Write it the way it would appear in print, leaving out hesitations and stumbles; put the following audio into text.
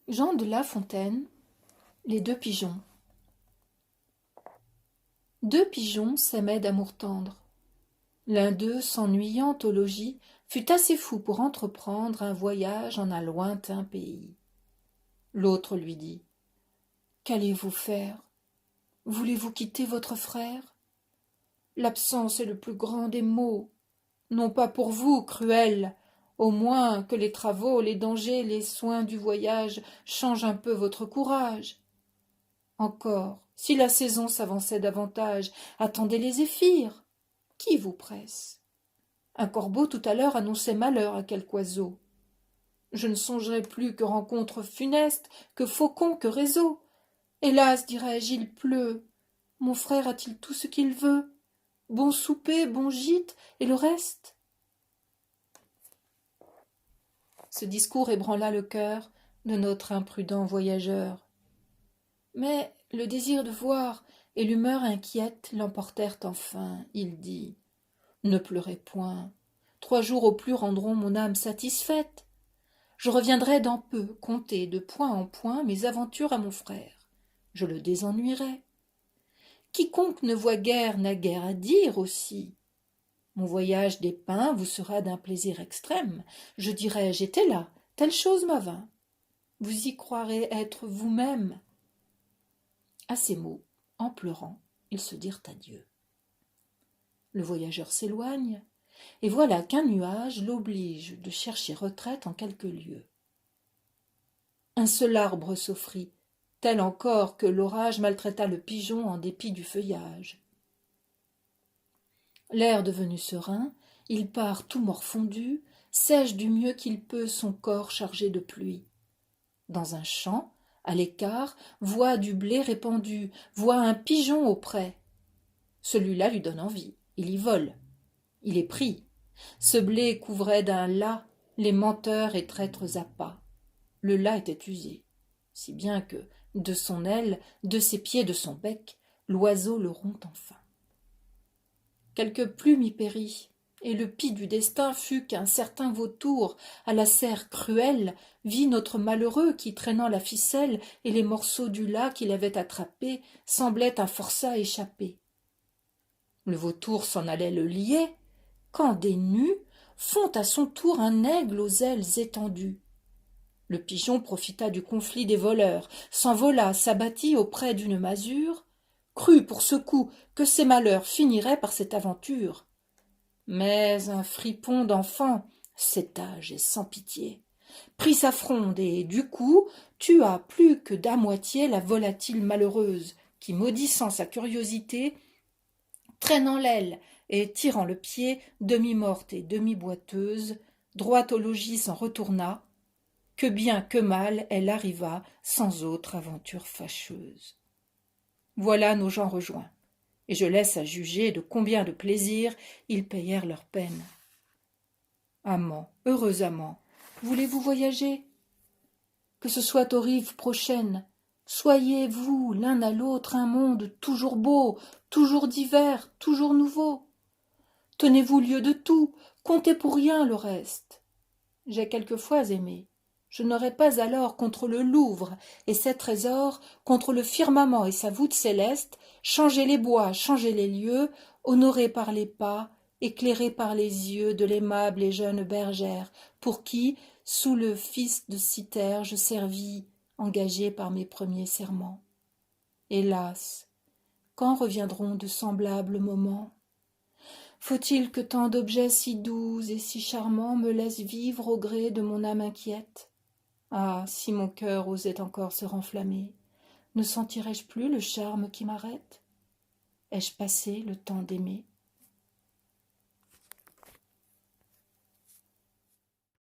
Jean de La Fontaine, les deux pigeons. Deux pigeons s'aimaient d'amour tendre. L'un d'eux, s'ennuyant au logis, fut assez fou pour entreprendre un voyage en un lointain pays. L'autre lui dit : « Qu'allez-vous faire ? Voulez-vous quitter votre frère ? L'absence est le plus grand des maux. Non pas pour vous, cruel, au moins que les travaux, les dangers, les soins du voyage changent un peu votre courage. Encore, si la saison s'avançait davantage, attendez les zéphyrs. Qui vous presse ? Un corbeau tout à l'heure annonçait malheur à quelque oiseau. Je ne songerai plus que rencontre funeste, que faucon, que réseau. Hélas, dirais-je, il pleut. Mon frère a-t-il tout ce qu'il veut ? Bon souper, bon gîte, et le reste ? Ce discours ébranla le cœur de notre imprudent voyageur. Mais le désir de voir et l'humeur inquiète l'emportèrent enfin. Il dit : « Ne pleurez point. 3 jours au plus rendront mon âme satisfaite. Je reviendrai dans peu conter de point en point mes aventures à mon frère. Je le désennuierai. Quiconque ne voit guère n'a guère à dire aussi. Mon voyage dépeint vous sera d'un plaisir extrême. Je dirai : j'étais là, telle chose m'avint. Vous y croirez être vous-même. » À ces mots, en pleurant, ils se dirent adieu. Le voyageur s'éloigne, et voilà qu'un nuage l'oblige de chercher retraite en quelques lieues. Un seul arbre s'offrit, tel encore que l'orage maltraita le pigeon en dépit du feuillage. L'air devenu serein, il part tout morfondu, sèche du mieux qu'il peut son corps chargé de pluie. Dans un champ, à l'écart, voit du blé répandu, voit un pigeon auprès. Celui-là lui donne envie, il y vole. Il est pris. Ce blé couvrait d'un lacs les menteurs et traîtres appâts. Le lacs était usé, si bien que, de son aile, de ses pieds, de son bec, l'oiseau le rompt enfin. Quelque plume y périt, et le pis du destin fut qu'un certain vautour, à la serre cruelle, vit notre malheureux qui, traînant la ficelle et les morceaux du lacs qu'il avait attrapés, semblait un forçat échappé. Le vautour s'en allait le lier, quand des nues font à son tour un aigle aux ailes étendues. Le pigeon profita du conflit des voleurs, s'envola, s'abattit auprès d'une masure, crut pour ce coup que ses malheurs finiraient par cette aventure. Mais un fripon d'enfant, cet âge est sans pitié, prit sa fronde et, du coup, tua plus que d'à moitié la volatile malheureuse, qui, maudissant sa curiosité, traînant l'aile et tirant le pied, demi-morte et demi-boiteuse, droit au logis s'en retourna, que bien que mal elle arriva sans autre aventure fâcheuse. Voilà nos gens rejoints, et je laisse à juger de combien de plaisirs ils payèrent leur peine. Amants, heureux amants, voulez-vous voyager ? Que ce soit aux rives prochaines, soyez-vous l'un à l'autre un monde toujours beau, toujours divers, toujours nouveau. Tenez-vous lieu de tout, comptez pour rien le reste. J'ai quelquefois aimé. Je n'aurais pas alors contre le Louvre et ses trésors, contre le firmament et sa voûte céleste, changé les bois, changé les lieux, honoré par les pas, éclairé par les yeux de l'aimable et jeune bergère, pour qui, sous le fils de Cythère, je servis, engagé par mes premiers serments. Hélas, quand reviendront de semblables moments ? Faut-il que tant d'objets si doux et si charmants me laissent vivre au gré de mon âme inquiète ? Ah, si mon cœur osait encore se renflammer, ne sentirais-je plus le charme qui m'arrête ? Ai-je passé le temps d'aimer ?